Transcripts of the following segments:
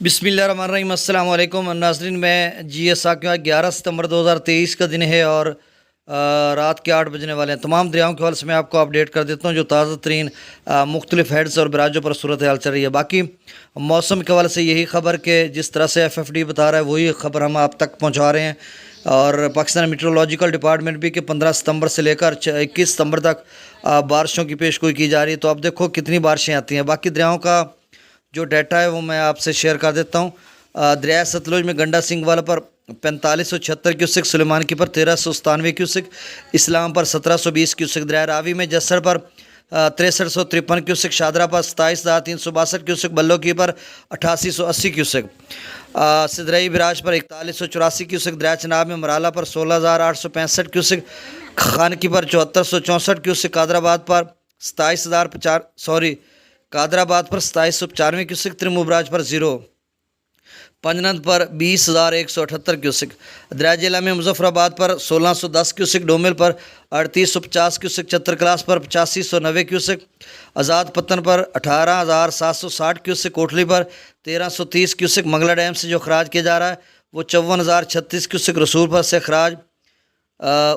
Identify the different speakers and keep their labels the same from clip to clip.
Speaker 1: बिस्मिल्लाहिर्रहमानिर्रहीम अस्सलाम वालेकुम नाज़रीन। मैं जी साकिब 11 सितंबर 2023 का दिन है और रात के 8 बजने वाले हैं। तमाम दरियाओं के हवाले से मैं आपको अपडेट कर देता हूँ जो ताज़ा तरीन मुख्तलिफ हेड्स और बराजों पर सूरत हाल चल रही है। बाकी मौसम के हवाले से यही खबर कि जिस तरह से FFD बता रहा है वही खबर हम आप तक पहुँचा रहे हैं। और पाकिस्तान मीटरोलॉजिकल डिपार्टमेंट भी कि 15 सितंबर से लेकर 21 सितंबर तक बारिशों की पेशगोई की जा रही है। तो अब देखो कितनी बारिशें आती हैं। बाकी दरियाओं का जो डाटा है वो मैं आपसे शेयर कर देता हूँ। दरिया सतलुज में गंडा सिंह वाला पर 4576 क्यूसिक, सुलेमान की पर 1397 क्यूसिक, इस्लाम पर 1720 क्यूसिक, दरिया रावी में जसर पर 6353 क्यूसिक, शादरा पर 27,362 क्यूसिक, बल्लो की पर 8880 क्यूसिक, सिदरई बिराज पर 4184 क्यूसिक, दरिया चनाब में मराला पर 16,865 क्यूसिक, खान की पर 7464 क्यूसिक, कादराबाद पर 27,095 क्यूसिक, त्रिमुबराज पर 0, पंजनद पर 20,178 क्यूसिक, दरिया जिला में मुजफ्फराबाद पर 1610 क्यूसिक, डोमिल पर 3850 क्यूसिक, चत्रकलास पर 8590 क्यूसिक, आज़ाद पत्तन पर 18,760 क्यूसिक, कोटली पर 1330 क्यूसिक, मंगला डैम से जो खराज किया जा रहा है वो 54,036 क्यूसिक, रसूलपुर से खराज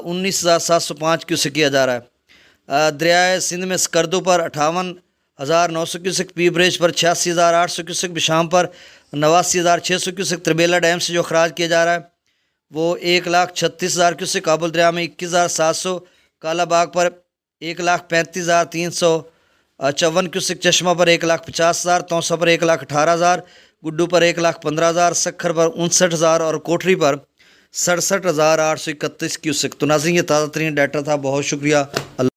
Speaker 1: 19,705 क्यूसिक किया जा रहा है। दरिया सिंध में स्कर्दू पर 58,900 क्यूसिक, पी ब्रिज पर 86,800 क्यूसिक, बिशाम पर 89,600 क्यूसिक, त्रिबेला डैम से जो खराज किया जा रहा है वो 1,36,000 क्यूसिक, काबुल दरिया में 21,700, कालाबाग पर 1,35,354 क्यूसिक, चश्मा पर 1,50,000, तौसा पर 1,18,000, गुड्डू पर 1,15,000, सखर पर 59,000 और कोठरी पर 67,831 क्यूसिक। तो नाज़रीन ये ताज़ा तरीन डाटा था। बहुत शुक्रिया।